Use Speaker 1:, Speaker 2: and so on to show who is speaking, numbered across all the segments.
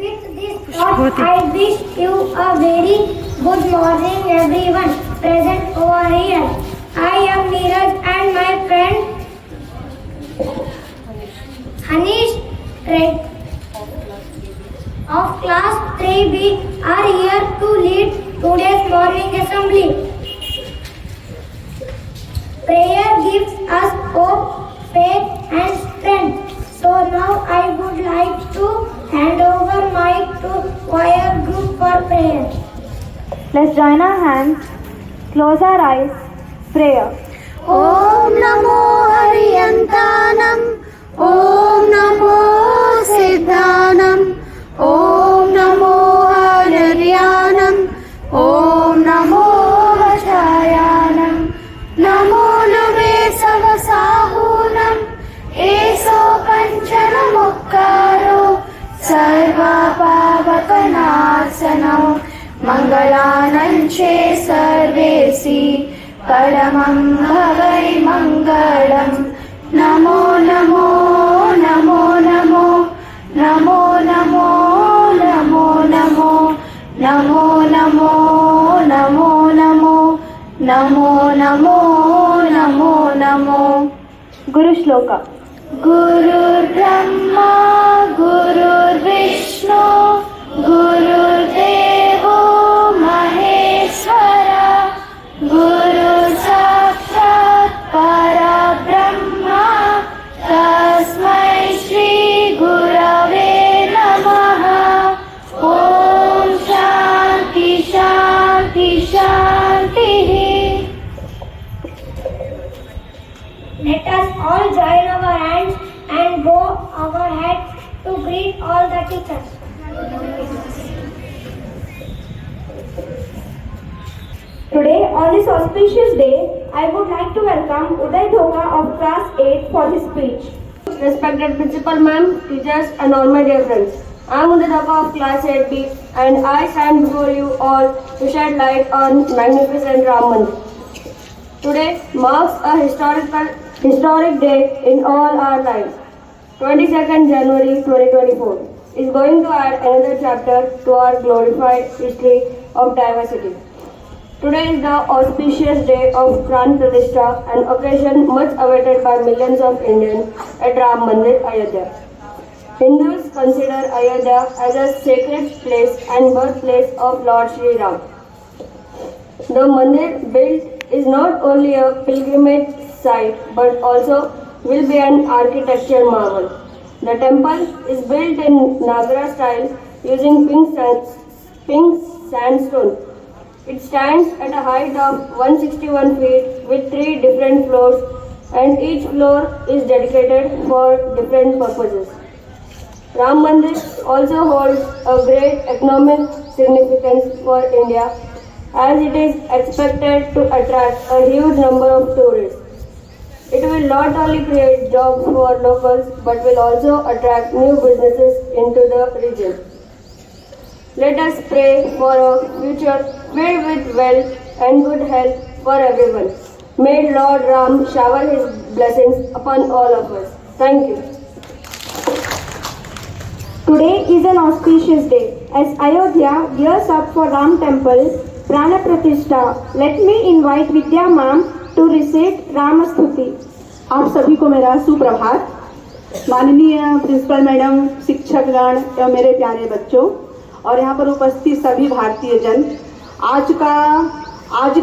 Speaker 1: With this thought, I wish you a very good morning, everyone present over here. I am Neeraj and my friend Hanish of class 3B are here to lead today's morning assembly. Prayer gives us hope, faith and strength. So now I would like to hand over mic to choir group for prayer.
Speaker 2: Let's join our hands, close our eyes, prayer.
Speaker 3: Om Namo Hariyantanam, Om Namo Siddhanam, Om Namo Haryanam, Om Namo Vachayanam, Namo Name Savasahunam, Eso Panchana Mukkaro, Sarva Pavakanarsanam, Mangalananche Sarvesi, Paramam Bhavai Mangalam, Namo Namo Namo Namo, Namo Namo Namo Namo, Namo Namo Namo Namo, Namo Namo Namo Namo.
Speaker 2: Guru Shloka.
Speaker 3: Gurur Brahma, Gurur Vishnu, Gurur Devo Maheshwara, Guru Sakshat Parabrahma, Tasmai Shri Gurave Namaha. Om Shanti Shanti Shanti.
Speaker 1: Let us all join our hands and bow our heads to greet all the teachers.
Speaker 2: Today, on this auspicious day, I would like to welcome Uday Dhoka of class 8 for his speech.
Speaker 4: Respected Principal Ma'am, teachers and all my dear friends. I am Uday Dhoka of class 8B and I stand before you all to shed light on magnificent Ram Mandir. Today marks a historic day in all our lives. 22nd January 2024 is going to add another chapter to our glorified history of diversity. Today is the auspicious day of Pran Pratishtha, an occasion much awaited by millions of Indians at Ram Mandir, Ayodhya. Hindus consider Ayodhya as a sacred place and birthplace of Lord Shri Ram. The mandir built is not only a pilgrimage site but also will be an architectural marvel. The temple is built in Nagara style using pink sandstone. It stands at a height of 161 feet with 3 different floors and each floor is dedicated for different purposes. Ram Mandir also holds a great economic significance for India as it is expected to attract a huge number of tourists. It will not only create jobs for locals but will also attract new businesses into the region. Let us pray for a future filled with wealth and good health for everyone. May Lord Ram shower his blessings upon all of us. Thank you.
Speaker 2: Today is an auspicious day. As Ayodhya gears up for Ram Temple Prana Pratishtha, let me invite Vidya Ma'am to recite Ramastuti.
Speaker 5: आप सभी को मेरा सुप्रभात। माननीय principal madam, शिक्षकगण एवं मेरे प्यारे बच्चों और यहाँ पर उपस्थित सभी भारतीय जन, आज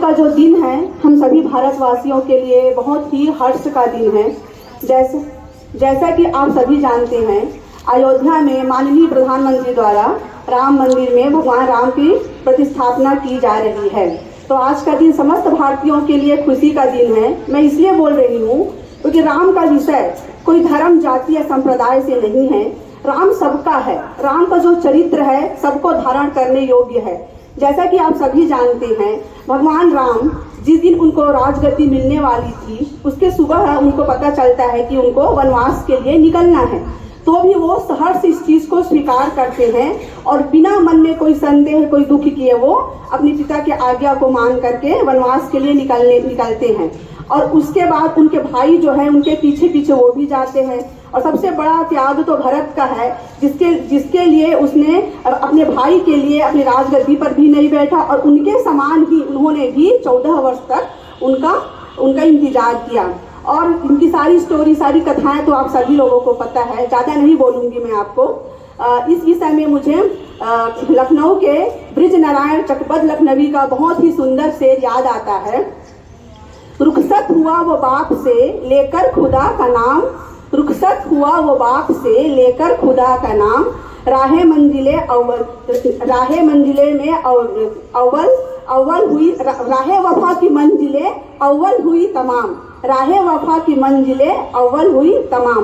Speaker 5: का जो दिन है हम सभी भारतवासियों के लिए बहुत ही हर्ष का दिन है। जैसा कि आप सभी जानते हैं, अयोध्या में माननीय प्रधानमंत्री द्वारा राम मंदिर में भगवान राम की प्रतिस्थापना की जा रही है। तो आज का दिन समस्त भारतीयों के लिए खुशी का दिन है। मैं इसलिए बोल रही हूँ क्योंकि राम का विषय कोई धर्म, जाति या संप्रदाय से नहीं है। राम सबका है। राम का जो चरित्र है सबको धारण करने योग्य है। जैसा कि आप सभी जानते हैं, भगवान राम जिस दिन उनको राजगद्दी मिलने वाली थी, उसके सुबह उनको पता चलता है कि उनको वनवास के लिए निकलना है, तो भी वो सहर्ष इस चीज को स्वीकार करते हैं और बिना मन में कोई संदेह, कोई दुख किए वो अपने पिता के आज्ञा को मान करके वनवास के लिए निकलते हैं। और उसके बाद उनके भाई जो है उनके पीछे पीछे वो भी जाते हैं। और सबसे बड़ा त्याग तो भरत का है, जिसके लिए उसने अपने भाई के लिए अपने राजगद्दी पर भी नहीं बैठा और उनके समान ही उन्होंने भी 14 वर्ष तक उनका इंतजार किया। और इनकी सारी स्टोरी, सारी कथाएं तो आप सभी लोगों को पता है, ज़्यादा नहीं बोलूँगी मैं आपको। इस विषय में मुझे लखनऊ के ब्रिज नारायण चकबद लखनवी का बहुत ही सुंदर शेर याद आता है। रुखसत हुआ वो बाप से लेकर खुदा का नाम, रुखसत हुआ वो बाप से लेकर खुदा का नाम, राहे मंजिले में अव्वल हुई, राहे वफा की मंजिले अव्वल हुई तमाम, राहे वफा की मंजिले अव्वल हुई तमाम।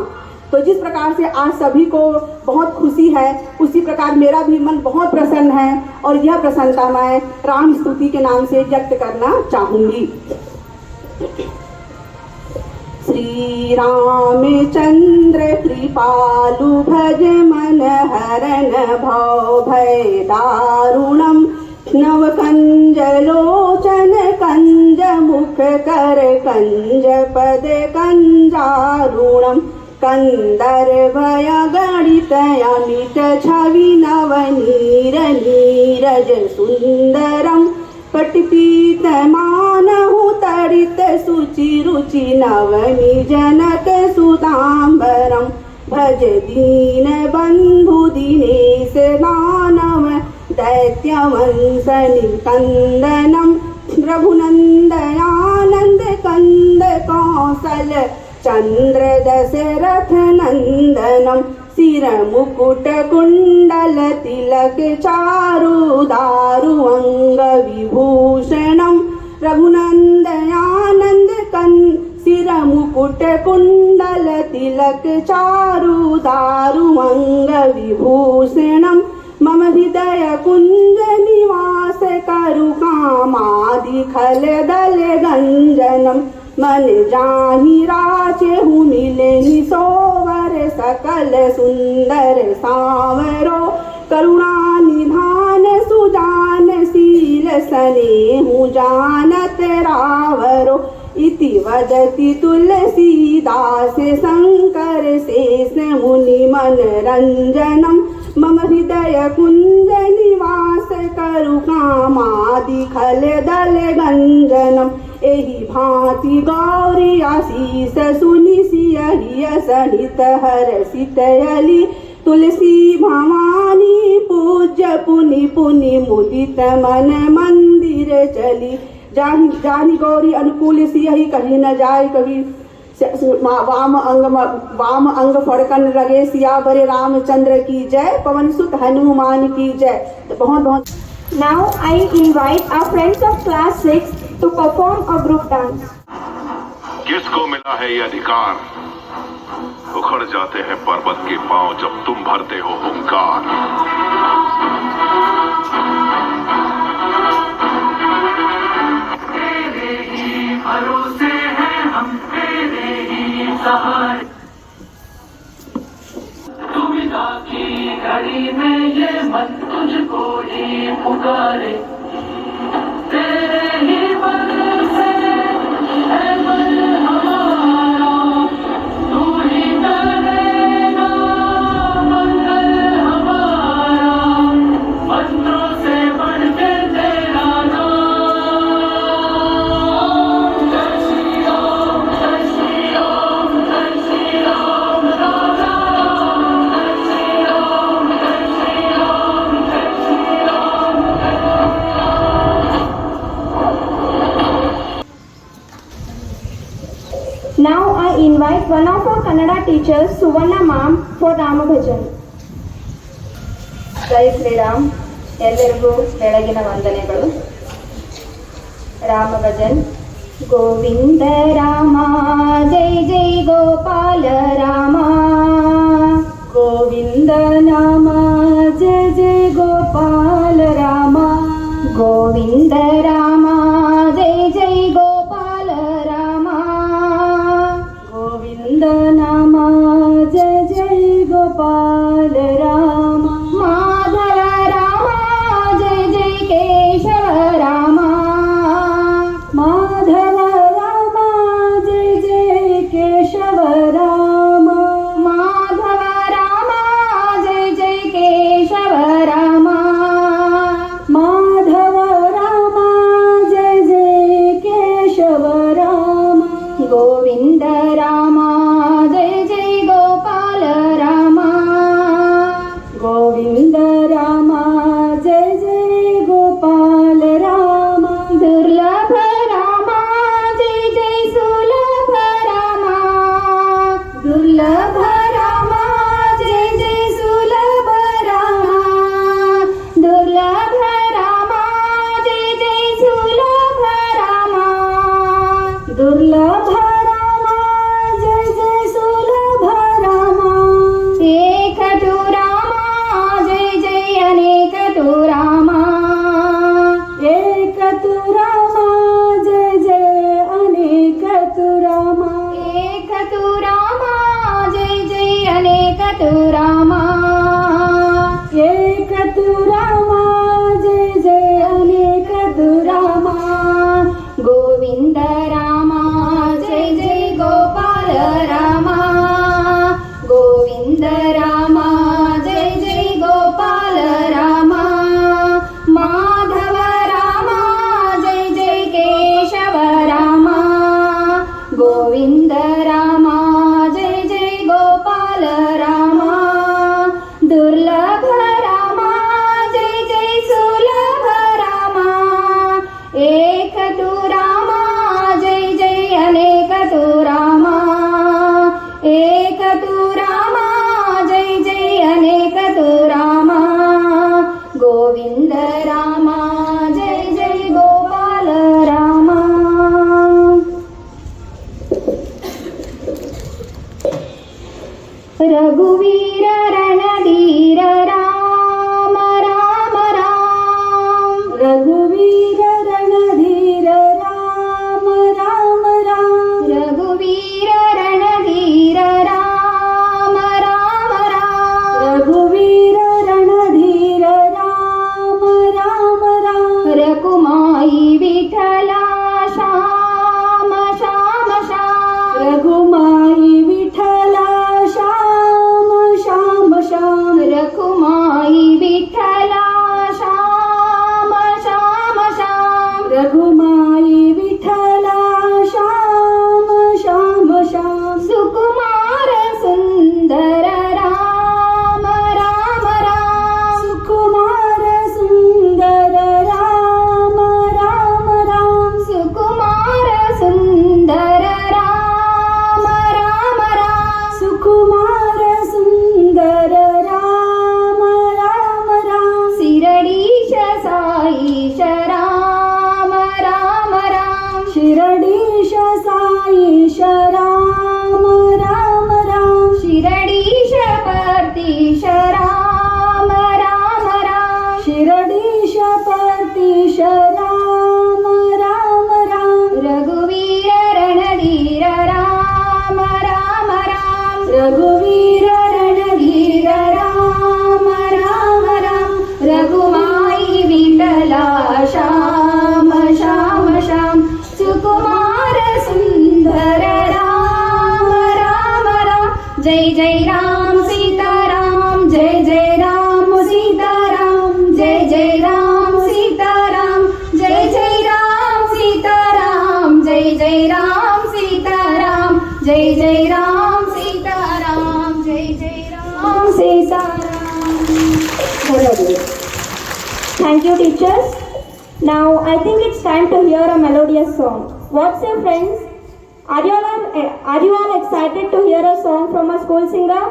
Speaker 5: तो जिस प्रकार से आज सभी को बहुत खुशी है, उसी प्रकार मेरा भी मन बहुत प्रसन्न है और यह प्रसन्नता मैं राम स्तुति के नाम से व्यक्त करना चाहूँगी। श्री रामचंद्र कृपालु भज मन हरन भव भय दारुणम, नव कंज लोचन कंज मुख कर कंज पद कंजारुणम, कंदर्भय गणित अमित छवि नव नीरज सुंदरम, पटपीत मानहु तड़ित सुचि रुचि नवमी जनक सुदाम्बरम, भज दीन बंधु दिनेश दानव दैत्यवंश निकंदनम, रघुनंदयानंद कंद कौशल चंद्र दशरथ नंदनम, सिर मुकुट कुंडल तिलक चारु दारु अंग विभूषणम, रघुनंदयानंद सिर मुकुट कुंडल तिलक चारु दारु अंग विभूषणम, मम हृदय कुंज निवास करु कामादि खल दल गंजनम, मन जाहि राचेहु मिले निसोवर सकल सुंदर सांवरो, करुणा निधान सुजान शील स्नेहु जानत रावरो, इति वदति तुलसीदास शंकर शेष मुनि मनरंजनम, मम हृदय कुंज निवास करु कामादि खल दल गंजनम, एहि भांति गौरी आशीष सुनि सियहिय सहित हर्षित यली, तुलसी भवानी पूज्य पुनि पुनि मुदित मन मंदिर चली, जानी गौरी अनुकूल सियहि कहीं न जाय कभी, वाम अंग फड़कन लगे सियावर रामचंद्र की जय, पवन सुत हनुमान की जय। तो बहुत बहुत।
Speaker 2: Now I invite our friends of class 6 to perform a group dance.
Speaker 6: किसको मिला है ये अधिकार, उखड़ जाते हैं पर्वत के पांव जब तुम भरते हो हुंकार। तेरे ही भरोसे हैं हम, तेरे ही सहारे, दुविधा की घड़ी में ये मन तुझको ही पुकारे, तेरे ही बल से है बल हमारा, तू ही करेगा मंगल हमारा, मंत्रों से बढ़ के तेरा नाम, जय श्री राम जय श्री राम जय श्री राम, राम राम जय श्री राम जय श्री राम जय Shri Ram.
Speaker 2: Now I invite one of our Kannada teachers, Suvarna ma'am, for Rama Bhajan.
Speaker 7: ಜೈ ಶ್ರೀರಾಮ್. ಎಲ್ಲರಿಗೂ ಬೆಳಗಿನ ವಂದನೆಗಳು. ರಾಮ ಭಜನ್.
Speaker 2: ಗೋವಿಂದ ರಾಮ ಜೈ ಜೈ ಗೋಪಾಲ ರಾಮ,
Speaker 7: ಗೋವಿಂದ ನಾಮ ಜಯ ಜಯ ಗೋಪಾಲ ರಾಮ,
Speaker 2: ಗೋವಿಂದ ರಾಮ ಜೈ ಜೈ ಗೋಪಾಲ ರಾಮ,
Speaker 7: ಗೋವಿಂದ ನಾಮ ಜಯ ಜಯ ಗೋಪಾಲ ರಾಮ,
Speaker 2: ಮಾಧವ ರಾಮ ಜೈ ಜೈ ಕೇಶವ ರಾಮ,
Speaker 7: ಮಾಧವ ರಾಮ अनेक तू रामा जय जय अनेक तू रामा गोविंद रामा जय जय गोपाल रामा गोविंद रामा जय जय गोपाल रामा माधव रामा जय जय केशव रामा गोविंद रामा जय जय गोपाल रामा दुर्लभ रामा जय जय सुलभ रामा एक तू रामा जय जय अनेक तू रामा एक तू रामा जय जय अनेक तू रामा गोविंद रामा जय जय गोपाल रामा रघुवीर रणधीर राम राम राम रघुवीर रणधीर राम राम राम रघुवीर रणधीर राम राम राम रघुवीर रणधीर राम राम राम रघुमाई विठला श्याम श्याम श्याम रघुमाई विठला श्याम श्याम श्याम रघुमाई विठला श्याम श्याम श्याम रघुमाई विठला श्याम श्याम श्याम सुकुमार सुंदर राम राम राम सुकुमार सुंदर राम राम राम सुकुमार सुंदर राम राम राम सुकुमार सुंदर राम राम राम शिरडीश साईश राम राम राम शिरडीश साईश राम राम राम शिरडीश परतीश राम राम राम शिरडीश परतीश राम राम राम रघुवीर रणधीर राम राम राम रघुवीर रणधीर राम राम राम रघुमाई विठला श्याम श्याम श्याम सुकुमार सुंदर राम राम राम जय जय राम सीताराम जय जय राम सीताराम जय जय राम सीताराम जय जय राम सीताराम जय जय राम सीताराम जय जय राम सीताराम जय जय Ram Sitaram
Speaker 2: Thank you, teachers. Now I think it's time to hear a melodious song. What's your friends? Are you all excited to hear a song from a school singer?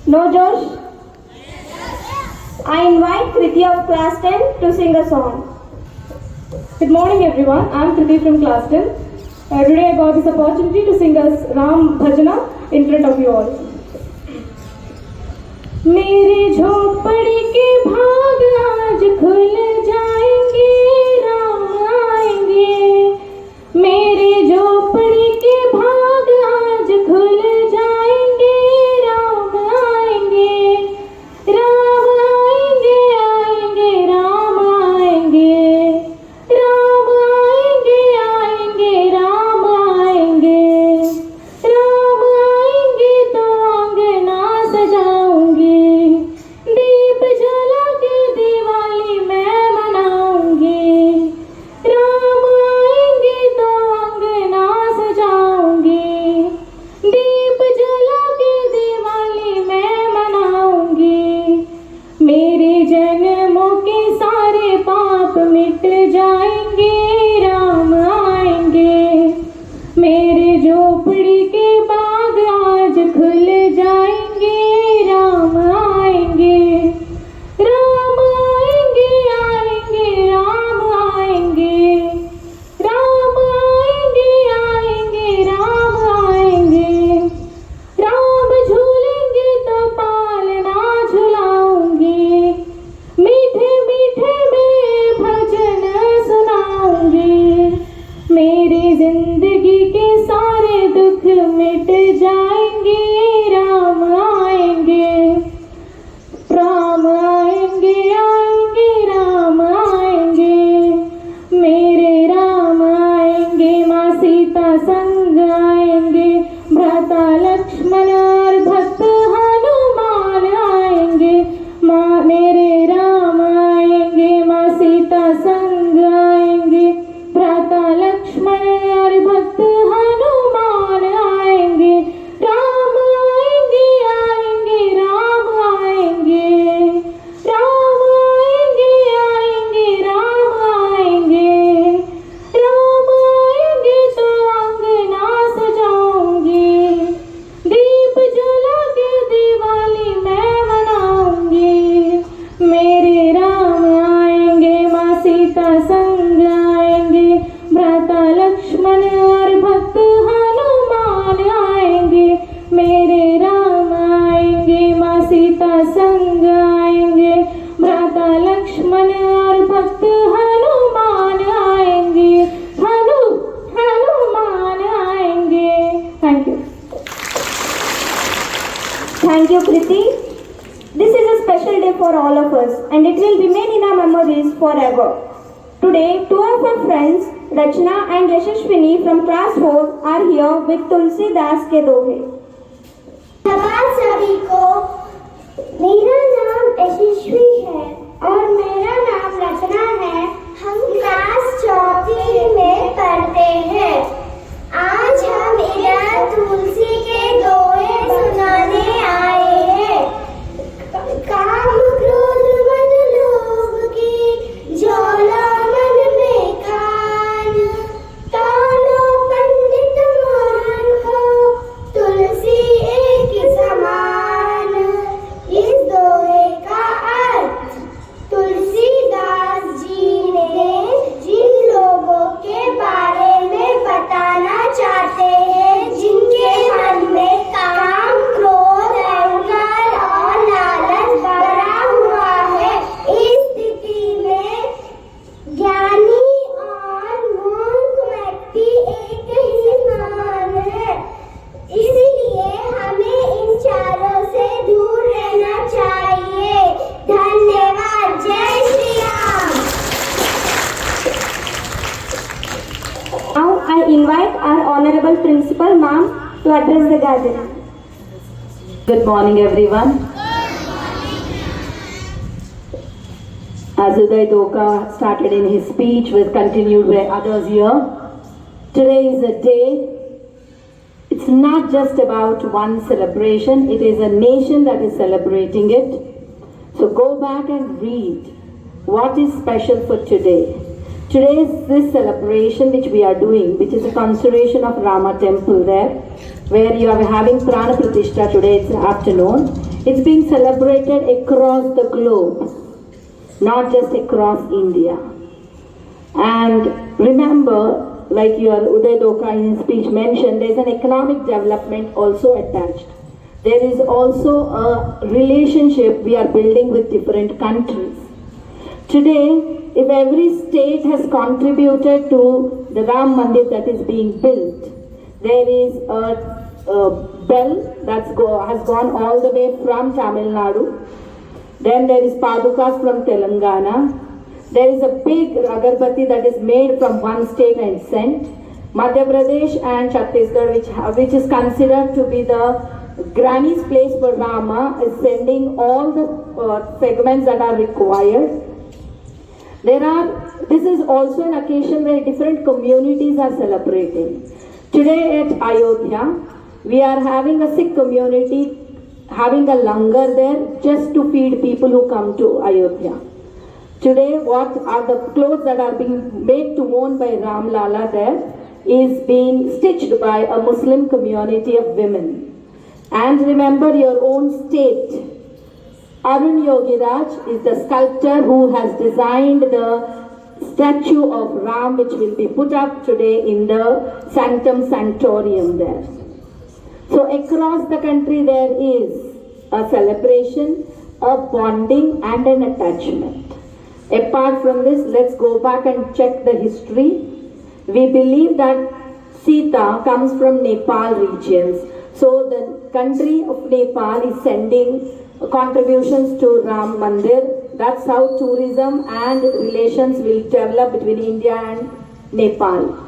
Speaker 2: No, Josh? I invite Kriti of class 10 to sing a song.
Speaker 8: Good morning everyone, I am Kriti from class 10. Today I got this opportunity to sing a Ram Bhajana in front of you all. मेरे झोपड़ी के भाग आज खुल जाएंगे, राम आएंगे। मेरे झोपड़ी के भाग आज खुल जाएंगे, राम आएंगे। राम आएंगे आएंगे राम आएंगे, राम आएंगे आएंगे राम आएंगे। राम आएंगे तो अंगना सजाऊंगी,
Speaker 2: special day for all of us, and it will remain in our memories forever. Today, two of our friends, Rachna and Yashashwini from class 4 are here with Tulsi Das ke dohe.
Speaker 1: नमस्कार सभी को, मेरा नाम यशस्वी है और मेरा नाम रचना है। हम क्लास 4 में पढ़ते हैं। आज हम इधर तुलसी के दोहे सुनाने आए हैं। काम क्रोध मद लोभ की ज्वाला मन में खान, तानो पंडित मूर्ख तुलसी एक समान। इस दोहे का अर्थ तुलसीदास जी ने जिन लोगों के बारे में बताना चाहते हैं, जिनके मन में काम क्रोध अहंकार और लालच भरा हुआ है, इस स्थिति में ज्ञानी और मूर्ख व्यक्ति एक ही समान है। इसलिए हमें इन चारों से दूर रहना चाहिए। धन्यवाद। जय Shri Ram.
Speaker 2: Now I invite our Honorable Principal Ma'am to address the gathering.
Speaker 9: Good morning, everyone. As Uday Doka started in his speech, with continued where others here, today is a day. It's not just about one celebration, it is a nation that is celebrating it. So go back and read what is special for today. Today is this celebration which we are doing, which is a conservation of Rama temple there, where you are having Prana Pratishtha today, it's afternoon. It's being celebrated across the globe, not just across India. And remember, like your Uday Doka in his speech mentioned, there is an economic development also attached. There is also a relationship we are building with different countries. Today, if every state has contributed to the Ram Mandir that is being built, there is a bell has gone all the way from Tamil Nadu. Then there is Padukas from Telangana. There is a big agarbatti that is made from one state and sent. Madhya Pradesh and Chhattisgarh, which is considered to be the granny's place for Rama, is sending all the segments that are required. This is also an occasion where different communities are celebrating. Today at Ayodhya, we are having a Sikh community having a langar there just to feed people who come to Ayodhya. Today, what are the clothes that are being made to worn by Ram Lala there is being stitched by a Muslim community of women. And remember your own state. Arun Yogiraj is the sculptor who has designed the statue of Ram, which will be put up today in the Sanctum Sanctorium there. So across the country there is a celebration, a bonding and an attachment. Apart from this, let's go back and check the history. We believe that Sita comes from Nepal regions. So the country of Nepal is sending contributions to Ram Mandir. That's how tourism and relations will develop between India and Nepal.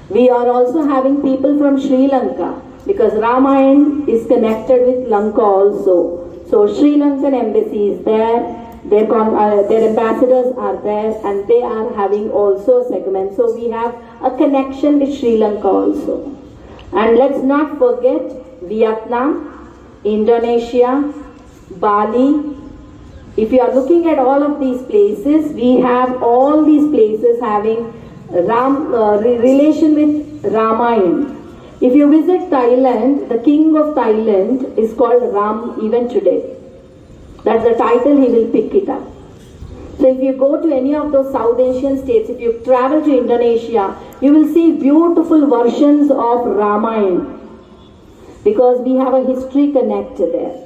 Speaker 9: We are also having people from Sri Lanka, because Ramayana is connected with Lanka also. So Sri Lankan embassy is there. Their ambassadors are there and they are having also a segment. So we have a connection with Sri Lanka also. And let's not forget Vietnam, Indonesia, Bali. If you are looking at all of these places, we have all these places having relation with Ramayana. If you visit Thailand, the king of Thailand is called Ram even today. That's the title, he will pick it up. So if you go to any of those South Asian states, if you travel to Indonesia, you will see beautiful versions of Ramayana, because we have a history connected there.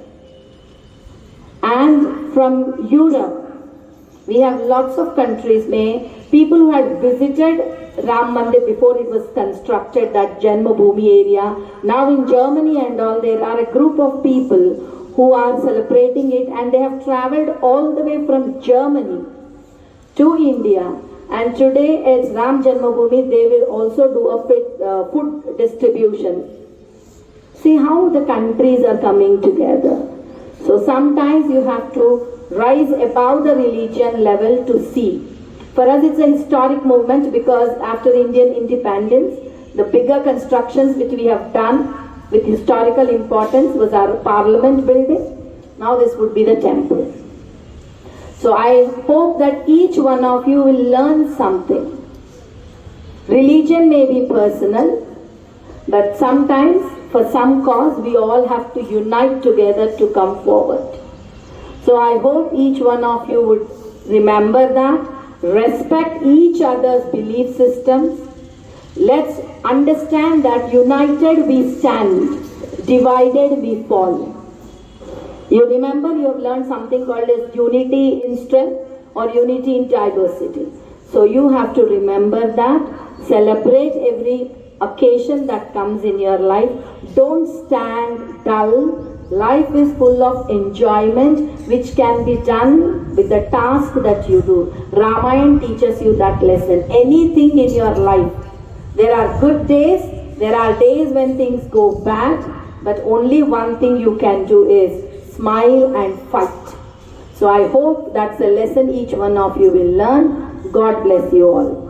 Speaker 9: And from Europe, we have lots of countries, people who had visited Ram Mandir before it was constructed, that Janmabhoomi area. Now in Germany and all, there are a group of people who are celebrating it, and they have traveled all the way from Germany to India. And today at Ram Janmabhoomi, they will also do a food distribution. See how the countries are coming together. So sometimes you have to rise above the religion level to see. For us, it's a historic movement because after Indian independence, the bigger constructions which we have done with historical importance was our parliament building. Now this would be the temple. So I hope that each one of you will learn something. Religion may be personal, but sometimes for some cause we all have to unite together to come forward. So I hope each one of you would remember that, respect each other's belief systems. Let's understand that united we stand, divided we fall. You remember you have learned something called as unity in strength or unity in diversity. So you have to remember that, celebrate every occasion that comes in your life. Don't stand dull. Life is full of enjoyment which can be done with the task that you do. Ramayana teaches you that lesson. Anything in your life. There are good days, there are days when things go bad, but only one thing you can do is smile and fight. So I hope that's a lesson each one of you will learn. God bless you all.